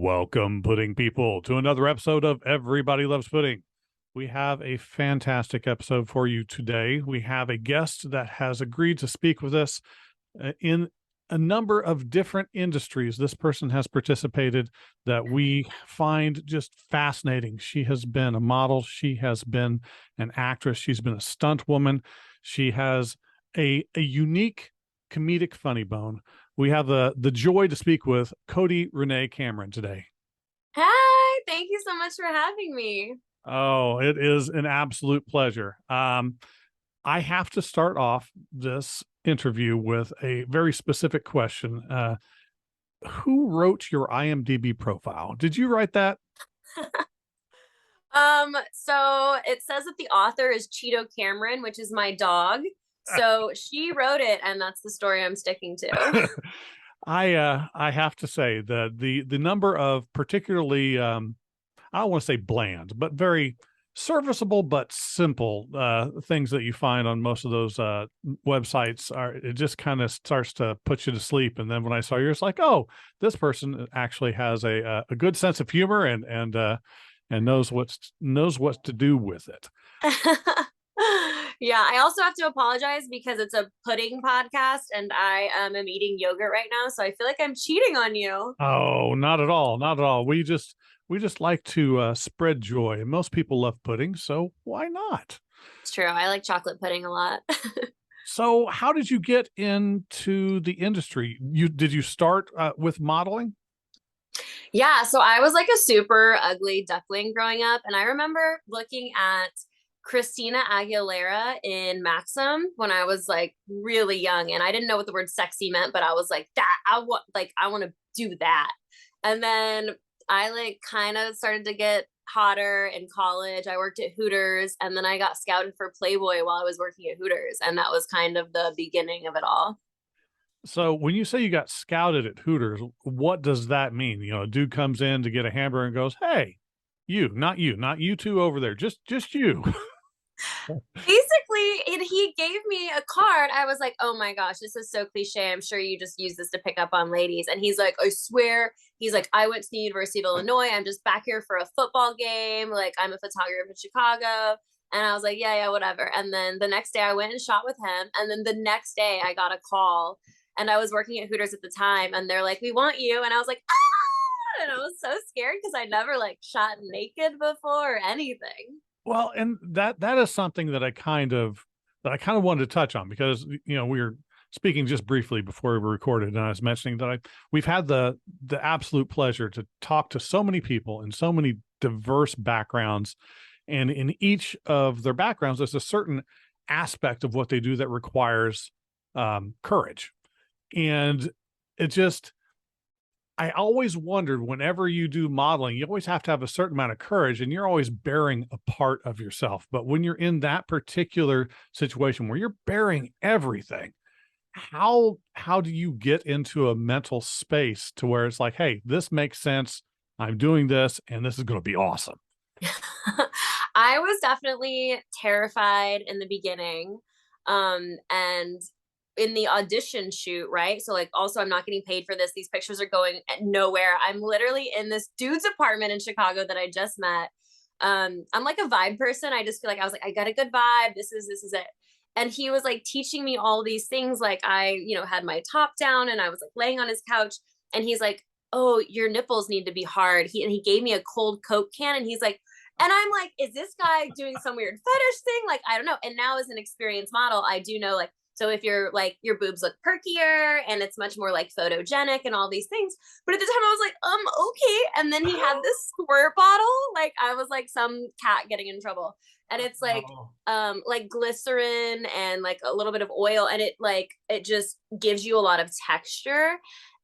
Welcome, pudding people, to another episode of Everybody Loves Pudding. We have a fantastic episode for you today. We have a guest that has agreed to speak with us in a number of different industries. This person has participated that we find just fascinating. She has been a model. She has been an actress. She's been a stunt woman. She has a unique comedic funny bone. We have the joy to speak with Cody Renee Cameron today. Hi, thank you so much for having me. Oh, it is an absolute pleasure. I have to start off this interview with a very specific question. Who wrote your IMDb profile? Did you write that? So it says that the author is Cheeto Cameron, which is my dog. So she wrote it, and that's the story I'm sticking to. I have to say that the number of particularly I don't want to say bland, but very serviceable but simple things that you find on most of those websites are, it just kind of starts to put you to sleep. And then when I saw yours, like, oh, this person actually has a good sense of humor and knows what to do with it. Yeah, I also have to apologize because it's a pudding podcast and I am eating yogurt right now, so I feel like I'm cheating on you. Oh, not at all, not at all. We just like to spread joy, and most people love pudding, so why not? It's true. I like chocolate pudding a lot. So, how did you get into the industry? Did you start with modeling? Yeah, so I was like a super ugly duckling growing up, and I remember looking at Christina Aguilera in Maxim when I was like really young, and I didn't know what the word sexy meant, but I was I want to do that. And then I like kind of started to get hotter in college. I worked at Hooters, and then I got scouted for Playboy while I was working at Hooters, and that was kind of the beginning of it all. So, when you say you got scouted at Hooters, what does that mean? You know, a dude comes in to get a hamburger and goes, "Hey, you, not you two over there, just you." Basically, he gave me a card. I was like, oh my gosh, this is so cliche. I'm sure you just use this to pick up on ladies. And he's like, I swear. He's like, I went to the University of Illinois. I'm just back here for a football game. Like, I'm a photographer in Chicago. And I was like, yeah, whatever. And then the next day I went and shot with him. And then the next day I got a call and I was working at Hooters at the time. And they're like, we want you. And I was like, ah! And I was so scared because I never like shot naked before or anything. Well, and that is something that I kind of wanted to touch on because we were speaking just briefly before we recorded, and I was mentioning that we've had the absolute pleasure to talk to so many people in so many diverse backgrounds, and in each of their backgrounds, there's a certain aspect of what they do that requires courage, and it just I always wondered whenever you do modeling, you always have to have a certain amount of courage and you're always bearing a part of yourself. But when you're in that particular situation where you're bearing everything, how do you get into a mental space to where it's like, hey, this makes sense. I'm doing this and this is going to be awesome. I was definitely terrified in the beginning. And in the audition shoot, right? So like also I'm not getting paid for this. These pictures are going nowhere. I'm literally in this dude's apartment in Chicago that I just met. I'm like a vibe person. I just feel like I was like, I got a good vibe. This is it. And he was like teaching me all these things. Like had my top down and I was like laying on his couch and he's like, oh, your nipples need to be hard. He gave me a cold Coke can and he's like, and I'm like, is this guy doing some weird fetish thing? Like, I don't know. And now as an experienced model, I do know like, so if you're like your boobs look perkier and it's much more like photogenic and all these things. But at the time I was like, okay. And then he had this squirt bottle. Like I was like some cat getting in trouble. And it's like glycerin and like a little bit of oil. And it just gives you a lot of texture.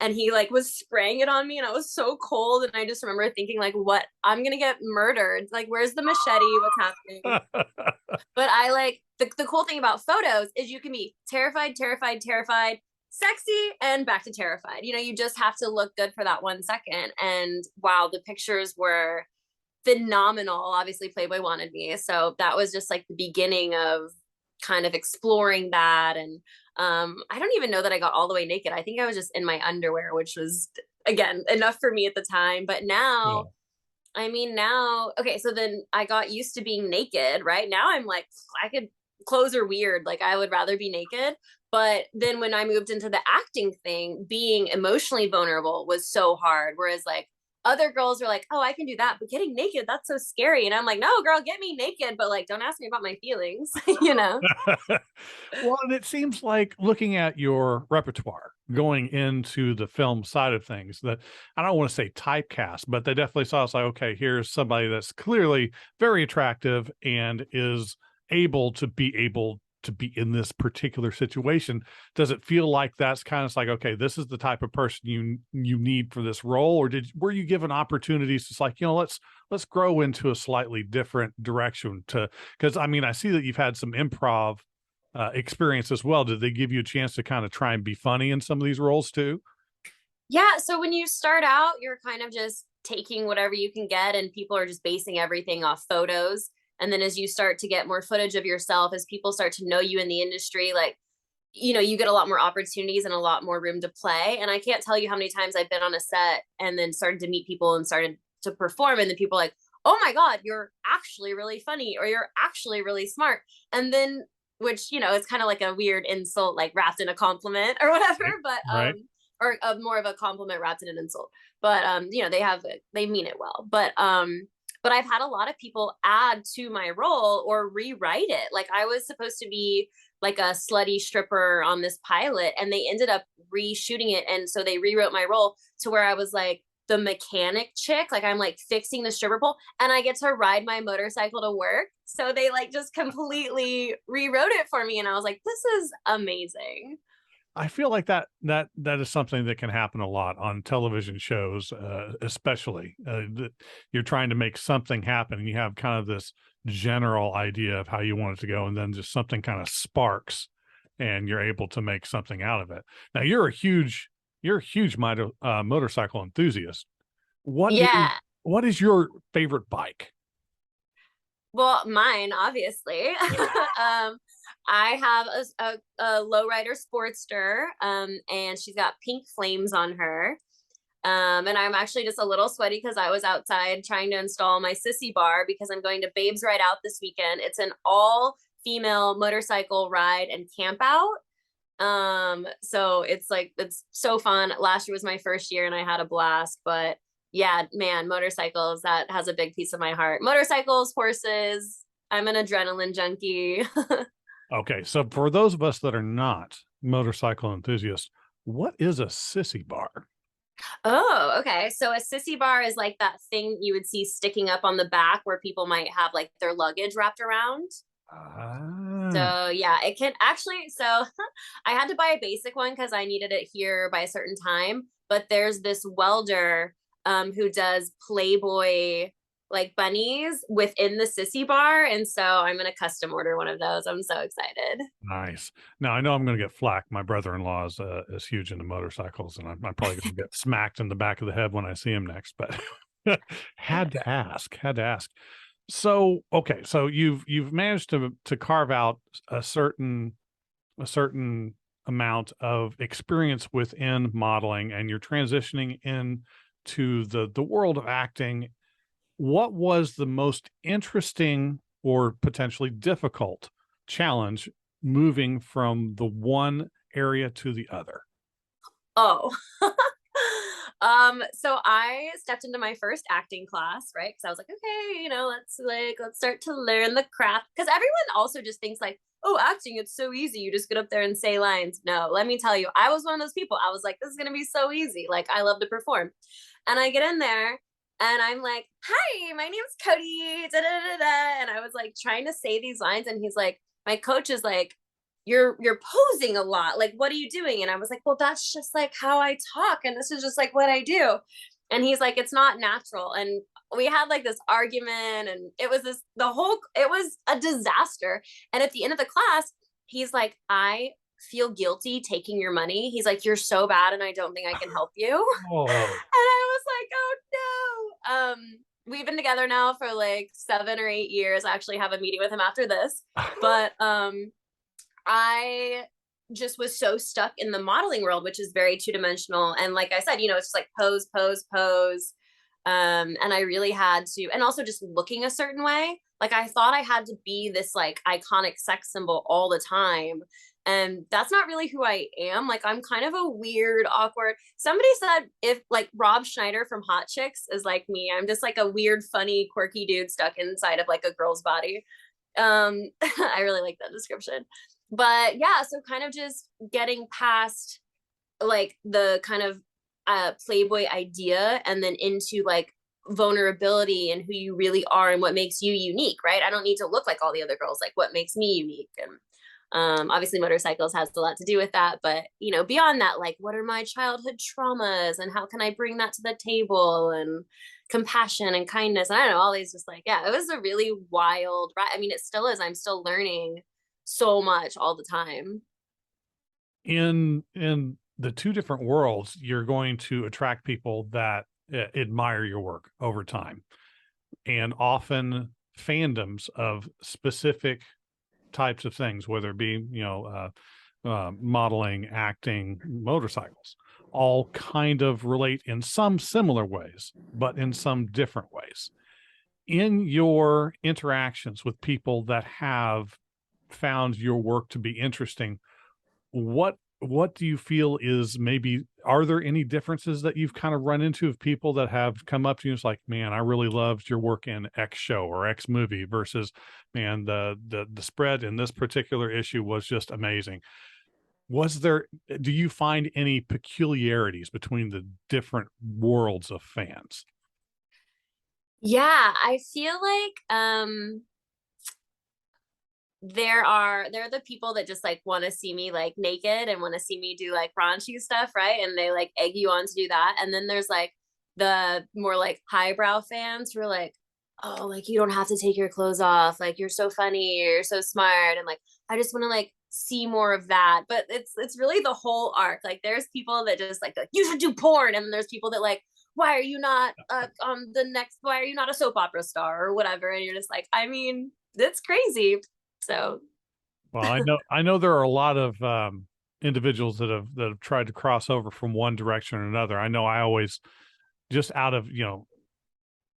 And he like was spraying it on me and I was so cold. And I just remember thinking like, what, I'm going to get murdered. Like, where's the machete? What's happening? But I like the cool thing about photos is you can be terrified, terrified, terrified, sexy, and back to terrified. You just have to look good for that 1 second. And wow, the pictures were phenomenal. Obviously, Playboy wanted me. So that was just like the beginning of kind of exploring that. And I don't even know that I got all the way naked. I think I was just in my underwear, which was again, enough for me at the time. But Yeah. now, I mean, now, okay, so then I got used to being naked, right? Now I'm like, I could, clothes are weird. Like, I would rather be naked. But then when I moved into the acting thing, being emotionally vulnerable was so hard. Whereas, like, other girls are like, oh, I can do that. But getting naked, that's so scary. And I'm like, no, girl, get me naked. But like, don't ask me about my feelings, you know? Well, and it seems like looking at your repertoire going into the film side of things that I don't want to say typecast, but they definitely saw us like, okay, here's somebody that's clearly very attractive and is able to be in this particular situation. Does it feel like that's kind of like, okay, this is the type of person you need for this role? Or were you given opportunities to like, let's grow into a slightly different direction to, because I mean, I see that you've had some improv experience as well. Did they give you a chance to kind of try and be funny in some of these roles too? Yeah. So when you start out, you're kind of just taking whatever you can get, and people are just basing everything off photos. And then as you start to get more footage of yourself, as people start to know you in the industry, like, you know, you get a lot more opportunities and a lot more room to play. And I can't tell you how many times I've been on a set and then started to meet people and started to perform. And then people are like, oh my God, you're actually really funny, or you're actually really smart. And then, which, you know, it's kind of like a weird insult, like wrapped in a compliment or whatever, Right. but, Right. or more of a compliment wrapped in an insult. But, you know, they mean it well. But I've had a lot of people add to my role or rewrite it. Like, I was supposed to be like a slutty stripper on this pilot, and they ended up reshooting it, and so they rewrote my role to where I was like the mechanic chick, like I'm like fixing the stripper pole, and I get to ride my motorcycle to work. So they like just completely rewrote it for me, and I was like, this is amazing. I feel like that is something that can happen a lot on television shows, especially that you're trying to make something happen, and you have kind of this general idea of how you want it to go, and then just something kind of sparks, and you're able to make something out of it. Now you're a huge motorcycle enthusiast. What is Yeah. what is your favorite bike? Well, mine, obviously. um, I have a lowrider Sportster, and she's got pink flames on her. And I'm actually just a little sweaty because I was outside trying to install my sissy bar because I'm going to Babes Ride Out this weekend. It's an all female motorcycle ride and camp out. So it's like, it's so fun. Last year was my first year and I had a blast, but yeah, man, motorcycles, that has a big piece of my heart. Motorcycles, horses, I'm an adrenaline junkie. Okay, so for those of us that are not motorcycle enthusiasts, what is a sissy bar? Oh, okay. So a sissy bar is like that thing you would see sticking up on the back where people might have like their luggage wrapped around. Ah, So yeah, it can actually. So I had to buy a basic one because I needed it here by a certain time. But there's this welder who does Playboy like bunnies within the sissy bar, and so I'm gonna custom order one of those. I'm so excited. nice. Now I know I'm going to get flack. My brother-in-law is huge into motorcycles, and I'm probably going to get smacked in the back of the head when I see him next. But had to ask. Had to ask. So okay, so you've managed to carve out a certain amount of experience within modeling, and you're transitioning in to the world of acting. What was the most interesting or potentially difficult challenge moving from the one area to the other? Oh. So I stepped into my first acting class, right? Because I was like, okay, you know, let's start to learn the craft. Because everyone also just thinks like, oh, acting, it's so easy. You just get up there and say lines. No, let me tell you, I was one of those people. I was like, this is gonna be so easy. Like, I love to perform. And I get in there and I'm like, hi, my name's Cody. Da, da, da, da. And I was like trying to say these lines, and he's like, my coach is like, you're posing a lot, like what are you doing? And I was like, well, that's just like how I talk, and this is just like what I do. And he's like, it's not natural. And we had like this argument, and it was a disaster. And at the end of the class, he's like, I feel guilty taking your money. He's like, you're so bad and I don't think I can help you. Oh, And I was like, oh no. We've been together now for like 7 or 8 years. I actually have a meeting with him after this. But I just was so stuck in the modeling world, which is very two-dimensional. And like I said, it's just like pose, pose, pose. And I really had to, and also just looking a certain way. Like I thought I had to be this like iconic sex symbol all the time. And that's not really who I am. Like I'm kind of a weird, awkward. Somebody said if like Rob Schneider from Hot Chicks is like me, I'm just like a weird, funny, quirky dude stuck inside of like a girl's body. I really like that description. But yeah, so kind of just getting past like the kind of playboy idea and then into like vulnerability and who you really are and what makes you unique, right? I don't need to look like all the other girls. Like what makes me unique? And obviously motorcycles has a lot to do with that, but beyond that, like what are my childhood traumas and how can I bring that to the table, and compassion and kindness, and I don't know, all these, just like, yeah, it was a really wild ride. I mean, it still is. I'm still learning so much all the time. In the two different worlds, you're going to attract people that admire your work over time, and often fandoms of specific types of things, whether it be modeling, acting, motorcycles, all kind of relate in some similar ways, but in some different ways. In your interactions with people that have found your work to be interesting, what do you feel is, maybe, are there any differences that you've kind of run into of people that have come up to you and it's like, man, I really loved your work in X show or X movie, versus, man, the spread in this particular issue was just amazing? Do you find any peculiarities between the different worlds of fans? Yeah, I feel like there are the people that just like want to see me like naked and want to see me do like raunchy stuff, right? And they like egg you on to do that. And then there's like the more like highbrow fans who are like, oh, like you don't have to take your clothes off, like you're so funny, you're so smart, and like I just want to like see more of that. But it's really the whole arc. Like there's people that just like you should do porn, and then there's people that like, why are you not on the next, why are you not a soap opera star or whatever? And you're just like, I mean, that's crazy. So Well, I know there are a lot of individuals that have tried to cross over from one direction or another. I know I always, just out of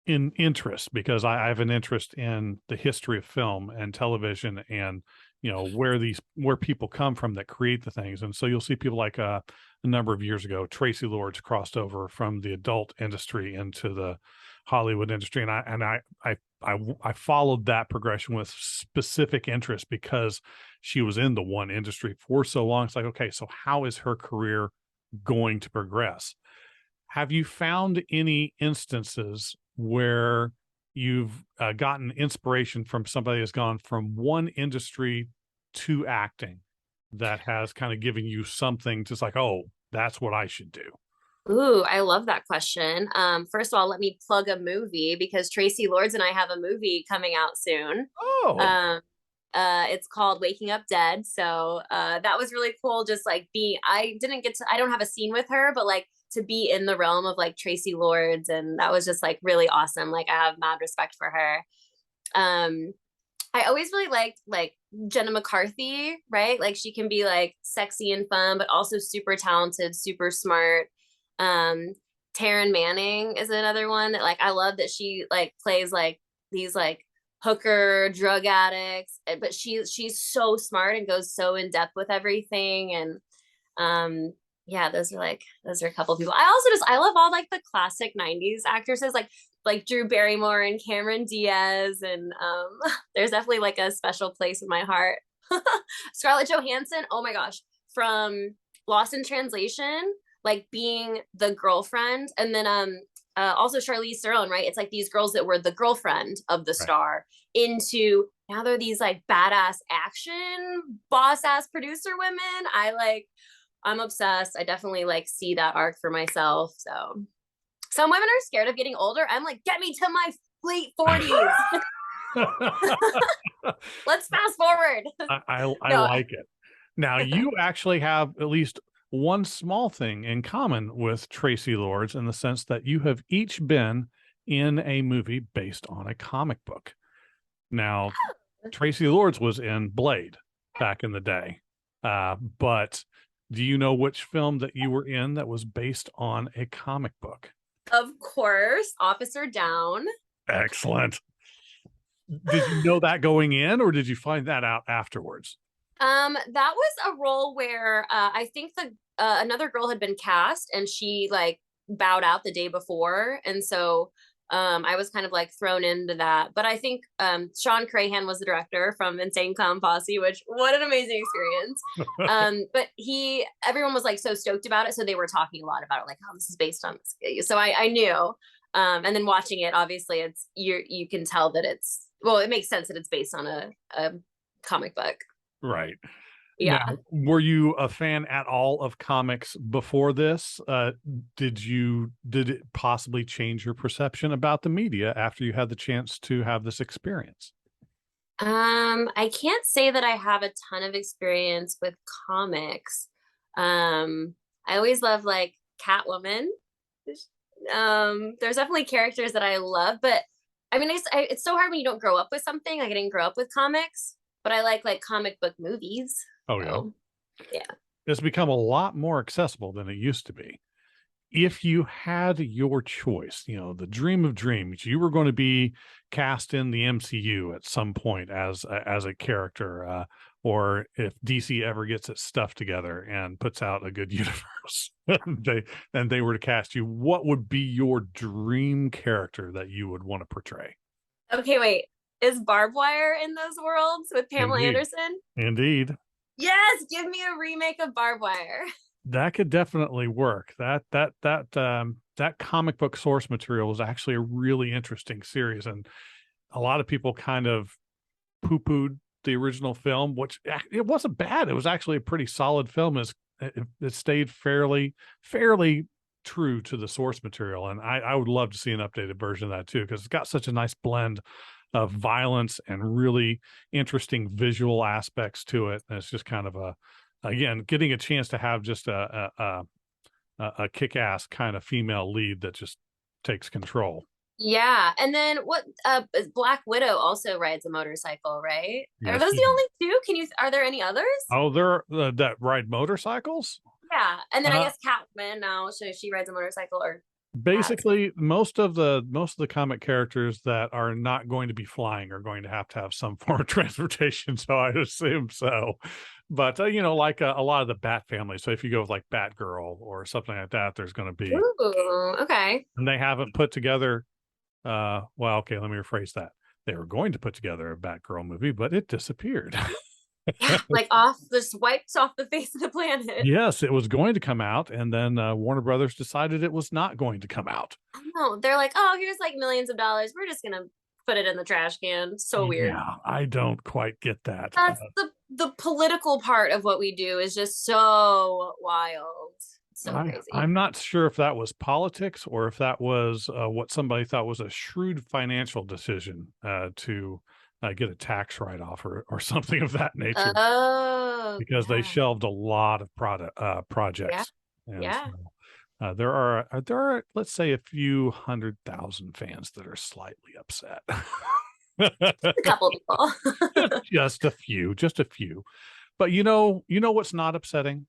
in interest, because I have an interest in the history of film and television, and where people come from that create the things. And so you'll see people like a number of years ago, Tracy Lords crossed over from the adult industry into the Hollywood industry, and I followed that progression with specific interest because she was in the one industry for so long. It's like, okay, so how is her career going to progress? Have you found any instances where you've gotten inspiration from somebody that's gone from one industry to acting, that has kind of given you something just like, oh, that's what I should do? ooh, I love that question. First of all, let me plug a movie because Tracy Lords and I have a movie coming out soon. Oh, Um, it's called Waking Up Dead. So that was really cool. Just like I don't have a scene with her, but like to be in the realm of like Tracy Lords, and that was just like really awesome. Like I have mad respect for her. Um, I always really liked like Jenna McCarthy, right? Like she can be like sexy and fun, but also super talented, super smart. Um, Taryn Manning is another one that like I love, that she like plays like these like hooker drug addicts, but she's so smart and goes so in depth with everything. And yeah, those are a couple of people. I also just I love all like the classic 90s actresses like Drew Barrymore and Cameron Diaz, and there's definitely like a special place in my heart. Scarlett Johansson, oh my gosh, from Lost in Translation, like being the girlfriend, and then also Charlize Theron, right? It's like these girls that were the girlfriend of the right. star into now they're these like badass action boss ass producer women. I'm obsessed. I definitely like see that arc for myself. So some women are scared of getting older. I'm like, get me to my late 40s. Let's fast forward. I No, like it. Now, you actually have at least one small thing in common with Tracy Lords, in the sense that you have each been in a movie based on a comic book. Now, Tracy Lords was in Blade back in the day. But do you know which film that you were in that was based on a comic book? Of course, Officer Down. Excellent. Did you know that going in, or did you find that out afterwards? That was a role where I think the another girl had been cast and she like bowed out the day before, and so I was kind of like thrown into that. But I think Sean Crahan was the director from Insane Clown Posse, which what an amazing experience. But everyone was like so stoked about it, so they were talking a lot about it, like, oh, this is based on this. So I knew. And then watching it, obviously, you can tell that it's well, it makes sense that it's based on a comic book. Right. Now, Yeah. were you a fan at all of comics before this? Did it possibly change your perception about the media after you had the chance to have this experience? I can't say that I have a ton of experience with comics. I always love like Catwoman. There's definitely characters that I love, but I mean, it's so hard when you don't grow up with something. Like I didn't grow up with comics, but I like comic book movies. Oh yeah. So yeah. It's become a lot more accessible than it used to be. If you had your choice, the dream of dreams, you were going to be cast in the MCU at some point as a character, or if DC ever gets its stuff together and puts out a good universe, they were to cast you, what would be your dream character that you would want to portray? Okay, wait. Is Barbed Wire in those worlds with Pamela Indeed, Anderson? indeed. Yes, give me a remake of Barbed Wire. That could definitely work. That comic book source material is actually a really interesting series, and a lot of people kind of poo-pooed the original film, which it wasn't bad. It was actually a pretty solid film. It stayed fairly true to the source material, and I would love to see an updated version of that too, because it's got such a nice blend of violence and really interesting visual aspects to it. And it's just kind of again, getting a chance to have just a kick-ass kind of female lead that just takes control. Yeah, and then what? Black Widow also rides a motorcycle, right? Are Yes. those the only two? Are there any others? Oh, they're that ride motorcycles. Yeah, and then I Uh, guess Catwoman now, so she rides a motorcycle or has. Basically, most of the comic characters that are not going to be flying are going to have some form of transportation. So I assume so. But like a lot of the Bat family. So if you go with like Batgirl or something like that, there's going to be, Ooh, okay. and they haven't put together. Well, okay, let me rephrase that. They were going to put together a Batgirl movie, but it disappeared. Yeah, like off, just wiped off the face of the planet. Yes, it was going to come out, and then Warner Brothers decided it was not going to come out. I know. They're like, oh, here's like millions of dollars. We're just gonna put it in the trash can. So weird. Yeah, I don't quite get that. That's the political part of what we do is just so wild. So crazy. I'm not sure if that was politics or if that was what somebody thought was a shrewd financial decision to get a tax write-off or something of that nature, Oh, because they yeah. shelved a lot of Yeah. projects. And Yeah. so there are, let's say, a few 100,000 fans that are slightly upset. A couple people. just a few. But what's not upsetting?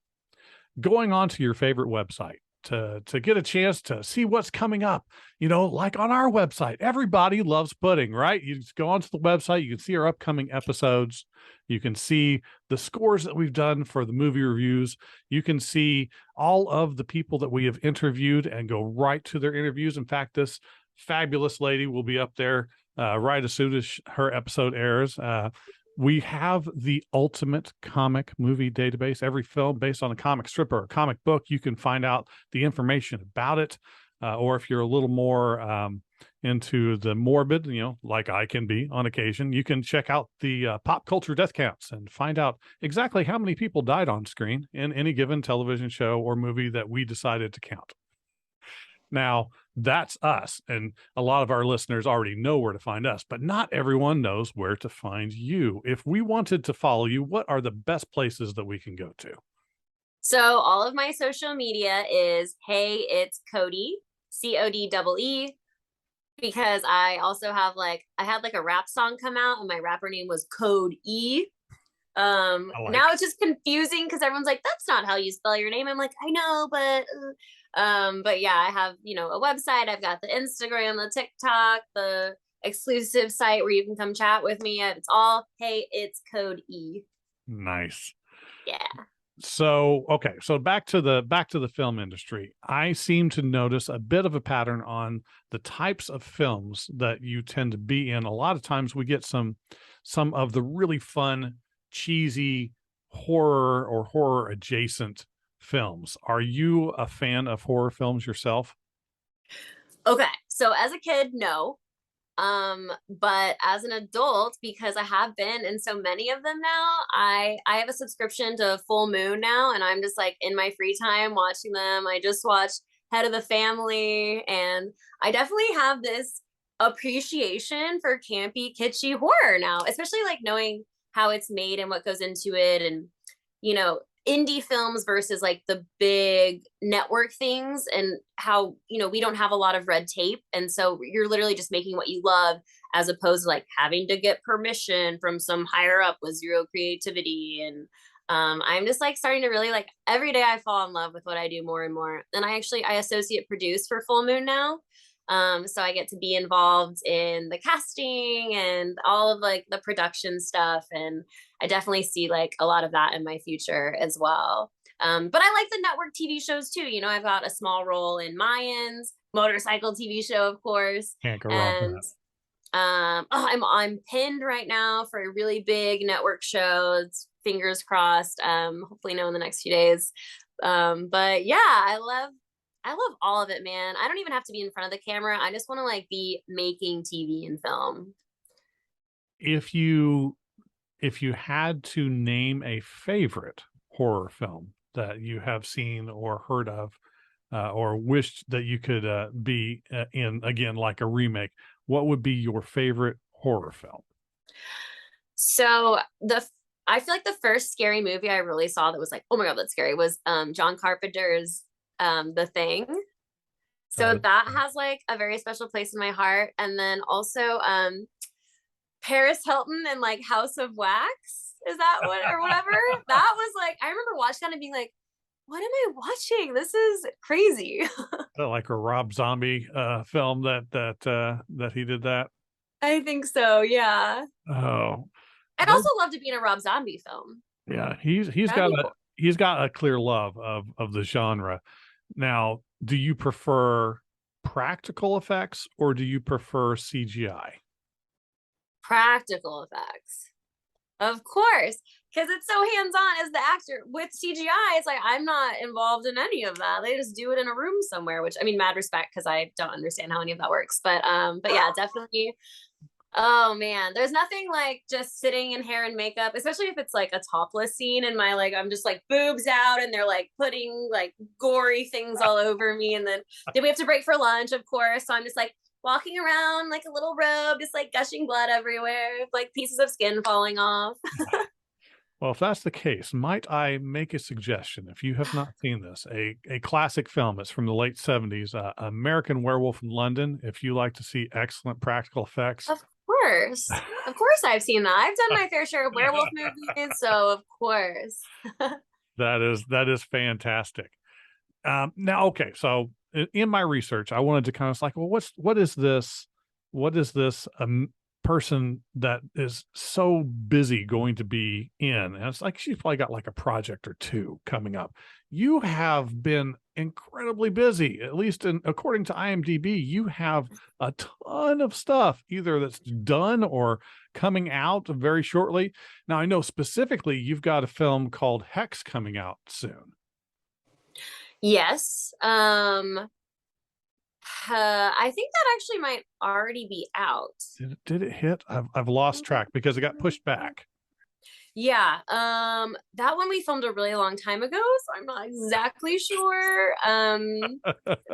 Going onto your favorite website to get a chance to see what's coming up. Like on our website, everybody loves pudding, right? You just go onto the website, you can see our upcoming episodes, you can see the scores that we've done for the movie reviews, you can see all of the people that we have interviewed and go right to their interviews. In fact, this fabulous lady will be up there right as soon as her episode airs. We have the ultimate comic movie database. Every film based on a comic strip or a comic book, you can find out the information about it. Or if you're a little more into the morbid, like I can be on occasion, you can check out the pop culture death counts and find out exactly how many people died on screen in any given television show or movie that we decided to count. Now, that's us. And a lot of our listeners already know where to find us, but not everyone knows where to find you. If we wanted to follow you, what are the best places that we can go to? So all of my social media is hey, it's Cody, CODEE, because I also have I had like a rap song come out and my rapper name was Code E. I like Now it's just confusing because everyone's like, that's not how you spell your name. I'm like, I know, but yeah, I have, a website. I've got the Instagram, the TikTok, the exclusive site where you can come chat with me. It's all, hey, it's Cody. nice. Yeah. So, okay, so back to the film industry. I seem to notice a bit of a pattern on the types of films that you tend to be in. A lot of times we get some of the really fun, cheesy horror or horror adjacent films. Are you a fan of horror films yourself? Okay. So as a kid, no. But as an adult, because I have been in so many of them now, I have a subscription to Full Moon now, and I'm just like in my free time watching them. I just watched Head of the Family, and I definitely have this appreciation for campy, kitschy horror now, especially like knowing how it's made and what goes into it, and you know, indie films versus like the big network things, and how we don't have a lot of red tape, and so you're literally just making what you love, as opposed to like having to get permission from some higher up with zero creativity. And I'm just like starting to really like, every day I fall in love with what I do more and more. And I associate produce for Full Moon now. So I get to be involved in the casting and all of like the production stuff, and I definitely see like a lot of that in my future as well. But I like the network TV shows too. I've got a small role in Mayans motorcycle TV show, of course, Can't go wrong with and that. I'm pinned right now for a really big network show. It's fingers crossed. Hopefully, know in the next few days. But yeah, I love all of it, man. I don't even have to be in front of the camera. I just want to like be making TV and film. If you if you had to name a favorite horror film that you have seen or heard of, or wished that you could be in again, like a remake, what would be your favorite horror film? So I feel like the first scary movie I really saw that was like, oh my God, that's scary, was John Carpenter's The Thing. So That that has like a very special place in my heart. And then also Paris Hilton and like House of Wax. Is that what, or whatever? That was like, I remember watching that and being like, what am I watching? This is crazy. like a Rob Zombie film that he did that. I think so, yeah. Oh, I'd those, also love to be in a Rob Zombie film. yeah, he's That'd got be a cool. he's got a clear love of the genre. Now, do you prefer practical effects or do you prefer CGI? Practical effects. Of course, because it's so hands-on as the actor. With CGI, it's like I'm not involved in any of that. They just do it in a room somewhere, which I mean, mad respect, because I don't understand how any of that works. But yeah, definitely. Oh man, there's nothing like just sitting in hair and makeup, especially if it's like a topless scene and my like I'm just like boobs out and they're like putting like gory things all over me, and then we have to break for lunch, of course. So I'm just like walking around like a little robe, just like gushing blood everywhere, like pieces of skin falling off. Well, if that's the case, might I make a suggestion? If you have not seen this, a classic film, it's from the late 70s, American Werewolf in London. If you like to see excellent practical effects, Of course. Of course I've seen that. I've done my fair share of werewolf movies, so of course. that is fantastic. Now, okay, so in my research, I wanted to kind of like, well, what is this person that is so busy going to be in? And it's like she's probably got like a project or two coming up. You have been incredibly busy, at least according to IMDb. You have a ton of stuff either that's done or coming out very shortly. Now, I know specifically you've got a film called Hex coming out soon. Yes. I think that actually might already be out. Did it hit? I've lost track because it got pushed back. Yeah. That one we filmed a really long time ago, so I'm not exactly sure.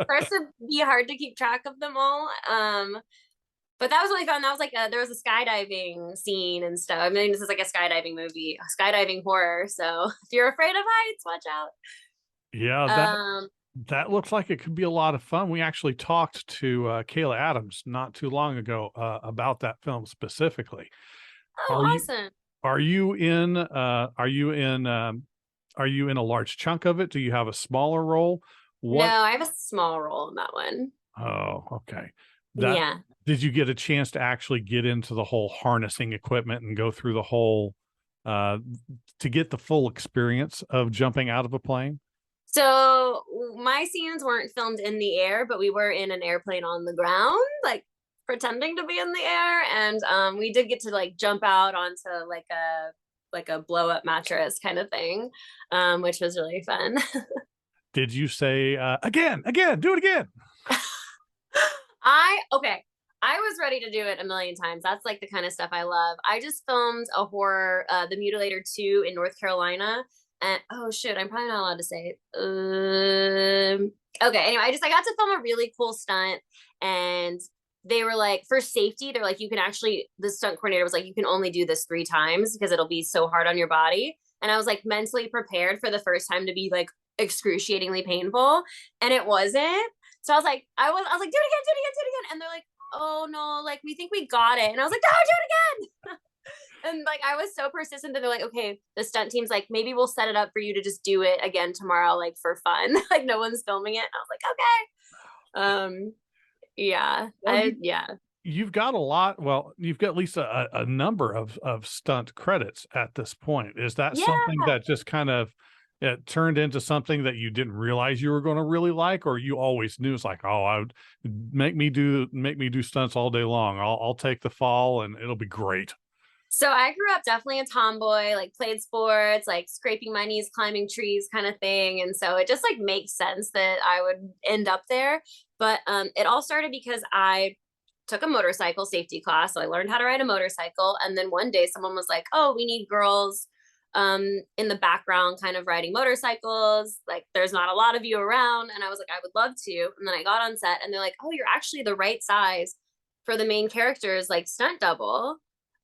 First it'd be hard to keep track of them all. But that was really fun. That was like there was a skydiving scene and stuff. I mean, this is like a skydiving movie, a skydiving horror. So if you're afraid of heights, watch out. Yeah, Um, that looks like it could be a lot of fun. We actually talked to Kayla Adams not too long ago about that film specifically. oh, Are you awesome. Are you in a large chunk of it? Do you have a smaller role? No, What? I have a small role in that one. Oh, okay. That Yeah. Did you get a chance to actually get into the whole harnessing equipment and go through the whole uh to get the full experience of jumping out of a plane? So my scenes weren't filmed in the air, but we were in an airplane on the ground, like pretending to be in the air. And we did get to like jump out onto like a blow up mattress kind of thing, which was really fun. Did you say again, do it again? Okay. I was ready to do it a million times. That's like the kind of stuff I love. I just filmed a horror, The Mutilator 2 in North Carolina. And oh shit, I'm probably not allowed to say it. Okay, anyway, I got to film a really cool stunt, and they were like, for safety, they're like, you can actually, the stunt coordinator was like, you can only do this 3 times because it'll be so hard on your body. And I was like mentally prepared for the first time to be like excruciatingly painful, and it wasn't. So I was like, do it again, do it again, do it again. And they're like, oh no, like we think we got it. And I was like, no, do it again. And like I was so persistent that they're like, okay, the stunt team's like, maybe we'll set it up for you to just do it again tomorrow, like for fun. Like no one's filming it. And I was like, okay. Yeah. Well, Yeah. you've got a lot. Well, you've got at least a number of stunt credits at this point. Is that Yeah. something that just kind of it turned into something that you didn't realize you were going to really like, or you always knew it's like, oh, I would make me do stunts all day long. I'll take the fall and it'll be great. So I grew up definitely a tomboy, like played sports, like scraping my knees, climbing trees kind of thing. And so it just like makes sense that I would end up there. But it all started because I took a motorcycle safety class. So I learned how to ride a motorcycle. And then one day someone was like, oh, we need girls in the background kind of riding motorcycles. Like there's not a lot of you around. And I was like, I would love to. And then I got on set and they're like, oh, you're actually the right size for the main character's like stunt double.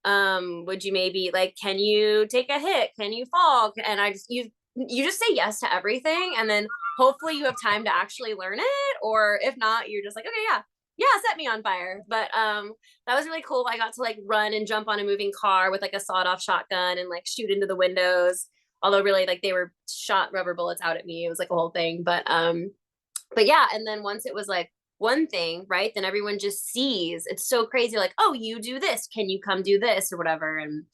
Would you maybe like, can you take a hit? Can you fall? And you just say yes to everything. And then hopefully you have time to actually learn it. Or if not, you're just like, okay, yeah, yeah, set me on fire. But that was really cool. I got to like run and jump on a moving car with like a sawed off shotgun and like shoot into the windows. Although really like they were shot rubber bullets out at me. It was like a whole thing. But yeah, and then once it was like one thing, right? Then everyone just sees. It's so crazy, like, oh, you do this. Can you come do this or whatever? And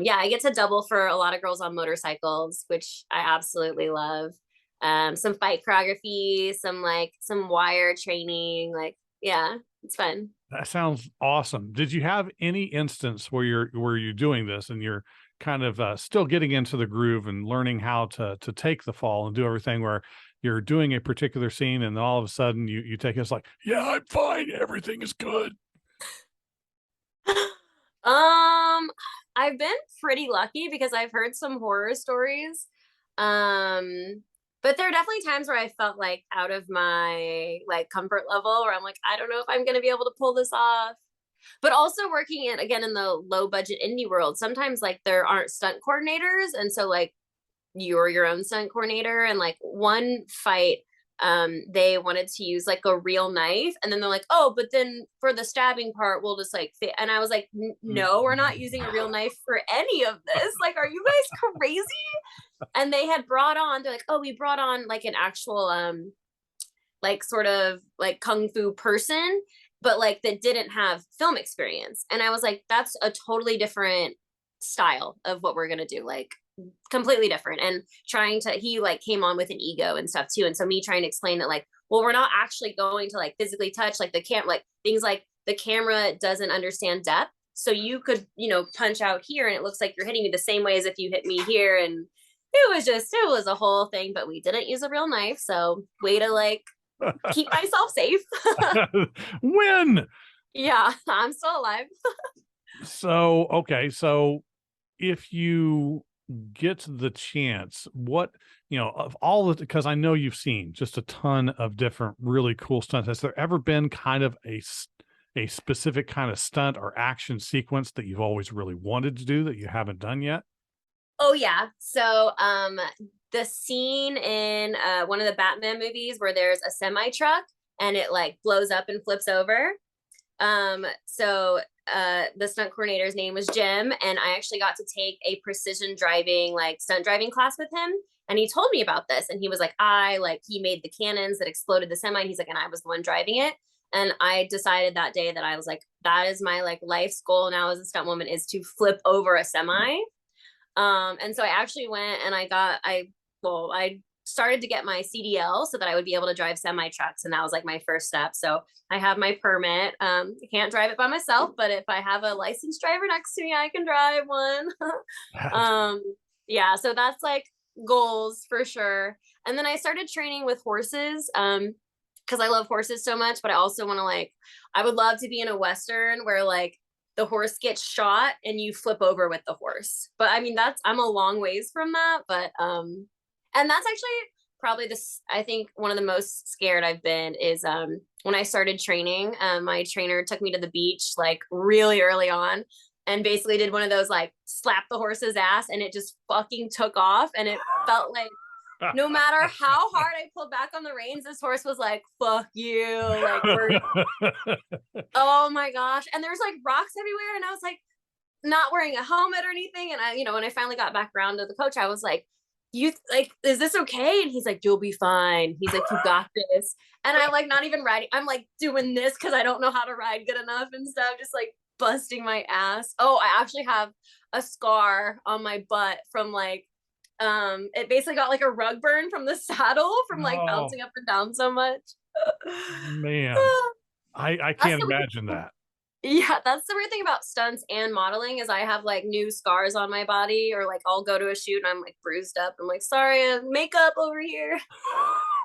yeah, I get to double for a lot of girls on motorcycles, which I absolutely love. Some fight choreography, some wire training, like yeah, it's fun. That sounds awesome. Did you have any instance where you're doing this and you're kind of still getting into the groove and learning how to take the fall and do everything where you're doing a particular scene and then all of a sudden you take it's like, yeah, I'm fine, everything is good. um, I've been pretty lucky because I've heard some horror stories. Um, but there are definitely times where I felt like out of my like comfort level where I'm like, I don't know if I'm gonna be able to pull this off. But also working in again in the low budget indie world, sometimes like there aren't stunt coordinators, and so like you're your own stunt coordinator. And like one fight, they wanted to use like a real knife, and then they're like, oh, but then for the stabbing part we'll just like fit. And I was like, no, we're not using a real knife for any of this. Like, are you guys crazy? And they had brought on, they're like, oh, we brought on like an actual like sort of like kung fu person, but like that didn't have film experience. And I was like, that's a totally different style of what we're gonna do, like completely different. And trying to, he like came on with an ego and stuff too. And so me trying to explain that like, well, we're not actually going to like physically touch like the cam, like things like the camera doesn't understand depth. So you could, punch out here and it looks like you're hitting me the same way as if you hit me here. And it was a whole thing, but we didn't use a real knife. So way to like keep myself safe. When Yeah, I'm still alive. so okay, so if you get the chance, what of all the because I know you've seen just a ton of different really cool stunts. Has there ever been kind of a specific kind of stunt or action sequence that you've always really wanted to do that you haven't done yet? Oh yeah. So the scene in one of the Batman movies where there's a semi truck and it like blows up and flips over. So the stunt coordinator's name was Jim, and I actually got to take a precision driving, like stunt driving class with him. And he told me about this, and he was like, he made the cannons that exploded the semi. And he's like, and I was the one driving it. And I decided that day that I was like, that is my like life's goal now as a stunt woman, is to flip over a semi. And so I actually went and I started to get my CDL so that I would be able to drive semi trucks. And that was like my first step. So I have my permit. I can't drive it by myself, but if I have a licensed driver next to me, I can drive one. um, yeah, so that's like goals for sure. And then I started training with horses. Because I love horses so much, but I also want to like, I would love to be in a Western where like the horse gets shot and you flip over with the horse. But I mean, I'm a long ways from that. But and that's actually probably this, I think one of the most scared I've been is when I started training. My trainer took me to the beach like really early on and basically did one of those like slap the horse's ass, and it just fucking took off, and it felt like no matter how hard I pulled back on the reins, this horse was like, fuck you. Like, oh my gosh. And there's like rocks everywhere. And I was like, not wearing a helmet or anything. And when I finally got back around to the coach, I was like, is this okay? And he's like, you'll be fine. He's like, you got this. And I'm like, not even riding. I'm like doing this because I don't know how to ride good enough and stuff, just like busting my ass. Oh, I actually have a scar on my butt from like, it basically got like a rug burn from the saddle from like bouncing up and down so much. Man, I can't imagine that. Yeah, that's the weird thing about stunts and modeling is I have like new scars on my body, or like I'll go to a shoot and I'm like bruised up. I'm like, sorry, makeup over here.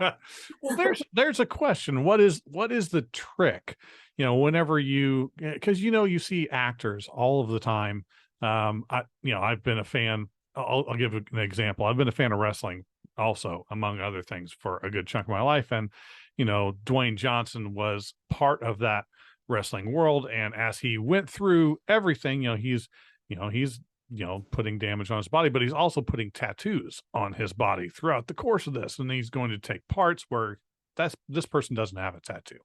Well, there's a question. What is the trick? Whenever because you see actors all of the time. I've been a fan. I'll give an example. I've been a fan of wrestling also, among other things, for a good chunk of my life. And, Dwayne Johnson was part of that wrestling world. And as he went through everything, he's putting damage on his body, but he's also putting tattoos on his body throughout the course of this. And he's going to take parts where this person doesn't have a tattoo.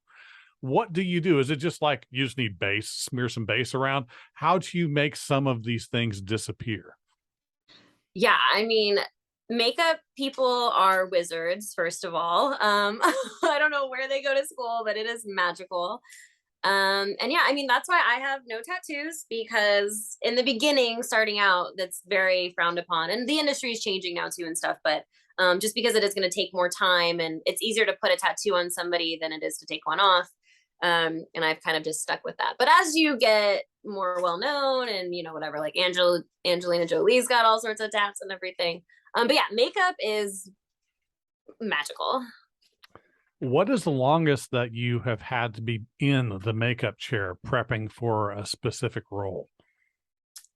What do you do? Is it just like you just need base, smear some base around? How do you make some of these things disappear? Yeah, I mean, makeup people are wizards, first of all. I don't know where they go to school, but it is magical. And yeah, I mean, that's why I have no tattoos, because in the beginning, starting out, that's very frowned upon. And the industry is changing now too and stuff, but just because it is going to take more time and it's easier to put a tattoo on somebody than it is to take one off. And I've kind of just stuck with that. But as you get more well known and whatever, like Angelina Jolie's got all sorts of tats and everything. But yeah, makeup is magical. What is the longest that you have had to be in the makeup chair prepping for a specific role?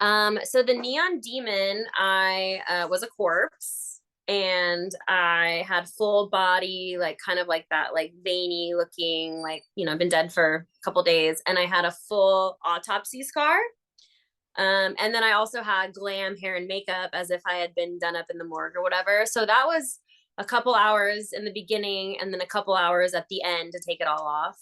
So the Neon Demon, I was a corpse, and I had full body, like kind of like that, like veiny looking, like, I've been dead for a couple days, and I had a full autopsy scar. And then I also had glam hair and makeup as if I had been done up in the morgue or whatever. So that was a couple hours in the beginning and then a couple hours at the end to take it all off.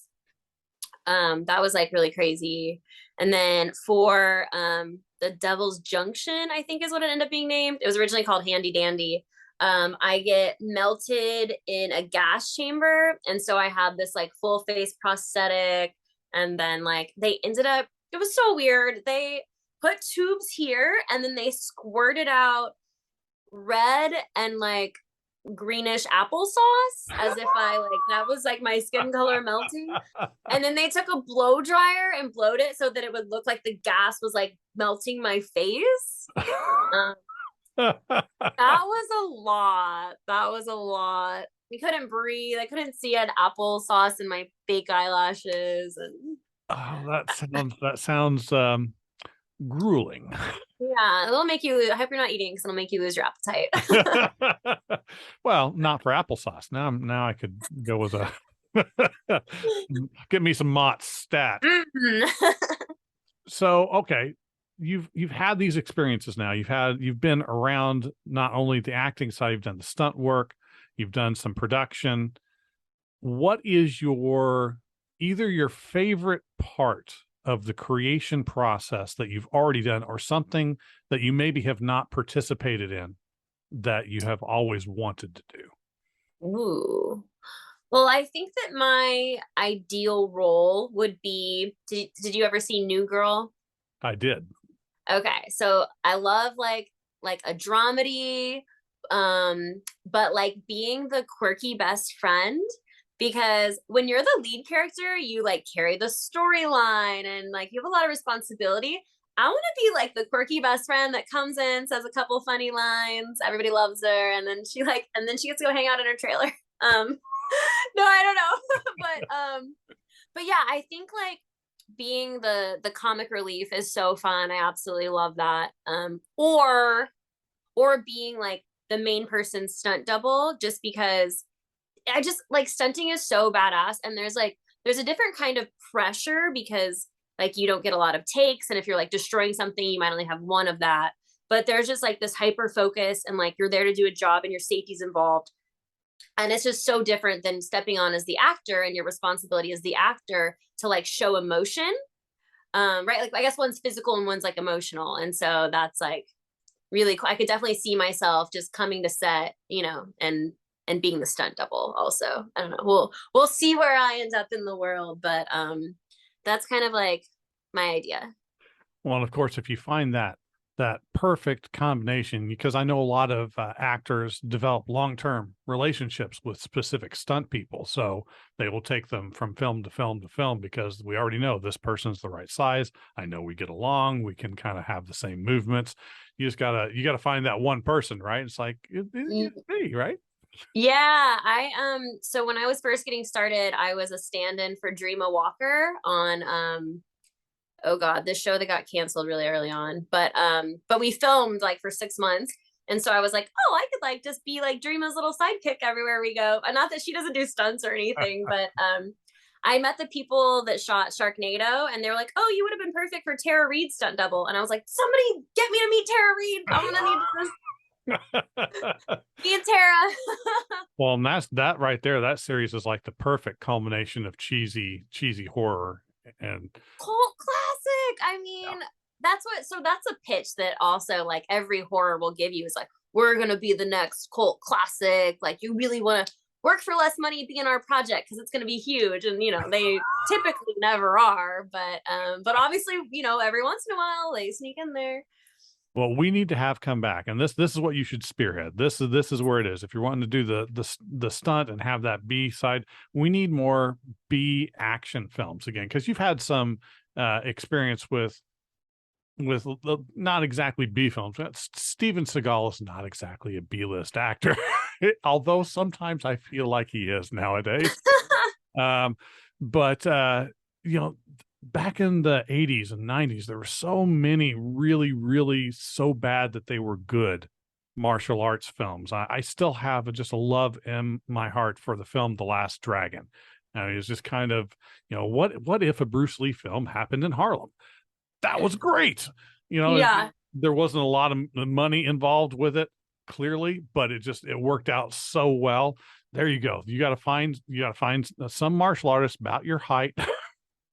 That was like really crazy. And then for the Devil's Junction, I think is what it ended up being named. It was originally called Handy Dandy. I get melted in a gas chamber. And so I had this like full face prosthetic. And then like it was so weird. They put tubes here and then they squirted out red and like greenish applesauce as if that was like my skin color melting. And then they took a blow dryer and blowed it so that it would look like the gas was like melting my face. That was a lot. That was a lot. We couldn't breathe. I couldn't see. I had applesauce in my fake eyelashes. And that sounds grueling. Yeah, it'll make you. I hope you're not eating because it'll make you lose your appetite. Well, not for applesauce. Now I could go with a get me some Mott's stat. So okay, you've had these experiences now. You've been around not only the acting side, you've done the stunt work, you've done some production. What is your either your favorite part of the creation process that you've already done, or something that you maybe have not participated in that you have always wanted to do. Ooh. Well, I think that my ideal role would be, did you ever see New Girl? I did. Okay, so I love like a dramedy, but like being the quirky best friend, because when you're the lead character, you like carry the storyline and like you have a lot of responsibility. I want to be like the quirky best friend that comes in, says a couple funny lines, everybody loves her, and then she gets to go hang out in her trailer. Um, no, I don't know, but yeah, I think like being the comic relief is so fun. I absolutely love that. Or being like the main person stunt double, just because I just like stunting is so badass, and there's a different kind of pressure because like you don't get a lot of takes, and if you're like destroying something, you might only have one of that. But there's just like this hyper focus, and like you're there to do a job, and your safety's involved, and it's just so different than stepping on as the actor, and your responsibility as the actor to like show emotion. Right, like I guess one's physical and one's like emotional, and so that's like really cool. I could definitely see myself just coming to set, and being the stunt double also. I don't know, we'll see where I end up in the world, but that's kind of like my idea. Well, and of course, if you find that perfect combination, because I know a lot of actors develop long-term relationships with specific stunt people, so they will take them from film to film to film because we already know this person's the right size. I know we get along. We can kind of have the same movements. You gotta find that one person, right? It's like it's me, right? Yeah, so when I was first getting started, I was a stand-in for Dreama Walker on oh god, this show that got canceled really early on. But we filmed like for 6 months. And so I was like, oh, I could like just be like Dreama's little sidekick everywhere we go. And not that she doesn't do stunts or anything, but I met the people that shot Sharknado, and they were like, oh, you would have been perfect for Tara Reid's stunt double. And I was like, somebody get me to meet Tara Reid. I'm gonna need to meet Tara. Well, and that right there. That series is like the perfect culmination of cheesy horror, and Cult classic. I yeah. mean, that's a pitch that also like every horror will give you, is like, we're gonna be the next cult classic. Like you really want to work for less money, be in our project because it's gonna be huge. And they typically never are, but obviously, every once in a while they sneak in there. Well, we need to have come back, and this is what you should spearhead. This is where it is. If you're wanting to do the stunt and have that B side, we need more B action films again, because you've had some experience with not exactly B films. Steven Seagal is not exactly a B list actor, although sometimes I feel like he is nowadays. Um, but you know, back in the 80s and 90s, there were so many really, really so bad that they were good martial arts films. I still have just a love in my heart for the film The Last Dragon. I mean, it's just kind of, what if a Bruce Lee film happened in Harlem? That was great. Yeah. There wasn't a lot of money involved with it, clearly, but it worked out so well. There you go. You got to find some martial artist about your height,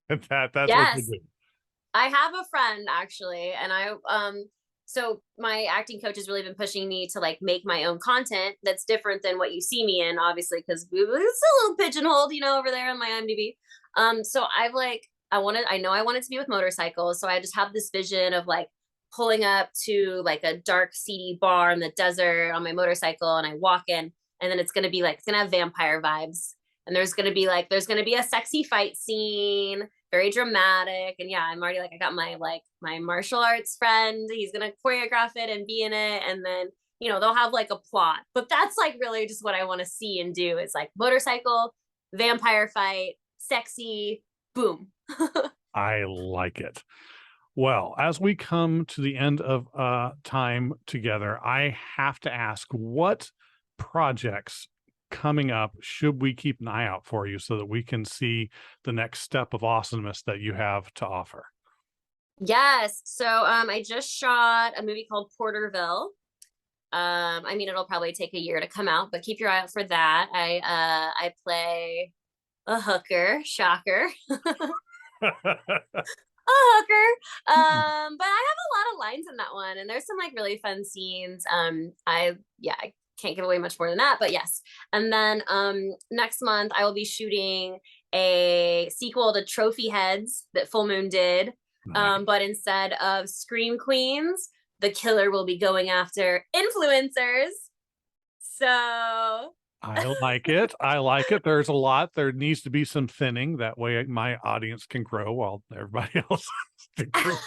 and that's what they Yes. do. I have a friend actually, and so my acting coach has really been pushing me to like make my own content that's different than what you see me in, obviously, because it's a little pigeonholed, over there on my IMDb. So I know I want it to be with motorcycles, so I just have this vision of like pulling up to like a dark, seedy bar in the desert on my motorcycle, and I walk in, and then it's gonna have vampire vibes, and there's gonna be a sexy fight scene, very dramatic. And yeah, I'm already like, I got my martial arts friend. He's gonna choreograph it and be in it. And then, they'll have like a plot. But that's like really just what I want to see and do, is like motorcycle, vampire fight, sexy, boom. I like it. Well, as we come to the end of time together, I have to ask, what projects coming up should we keep an eye out for you so that we can see the next step of awesomeness that you have to offer? Yes. So I just shot a movie called Porterville. I mean, it'll probably take a year to come out, but keep your eye out for that. I play a hooker, shocker. A hooker. But I have a lot of lines in that one, and there's some like really fun scenes. I can't give away much more than that, but yes. And then next month I will be shooting a sequel to Trophy Heads that Full Moon did. Nice. But instead of Scream Queens, the killer will be going after influencers. So I like it. I like it. There's a lot. There needs to be some thinning. That way my audience can grow while everybody else decreases.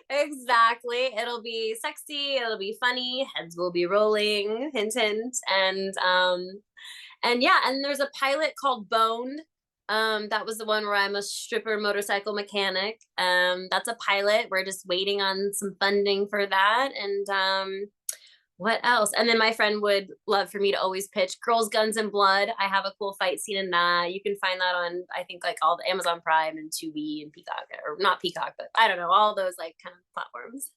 exactly. It'll be sexy, it'll be funny, heads will be rolling, hint hint. And yeah, and there's a pilot called Boned. That was the one where I'm a stripper motorcycle mechanic. That's a pilot. We're just waiting on some funding for that. And what else? And then my friend would love for me to always pitch Girls, Guns, and Blood. I have a cool fight scene in that. You can find that on, I think, like all the Amazon Prime and Tubi and Peacock, or not Peacock, but I don't know, all those like kind of platforms.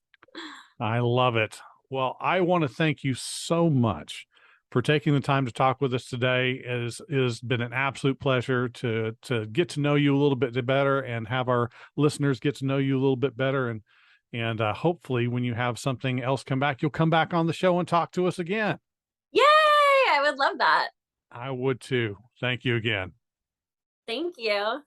I love it. Well, I want to thank you so much for taking the time to talk with us today. It has been an absolute pleasure to get to know you a little bit better and have our listeners get to know you a little bit better. And hopefully, when you have something else come back, you'll come back on the show and talk to us again. Yay! I would love that. I would too. Thank you again. Thank you.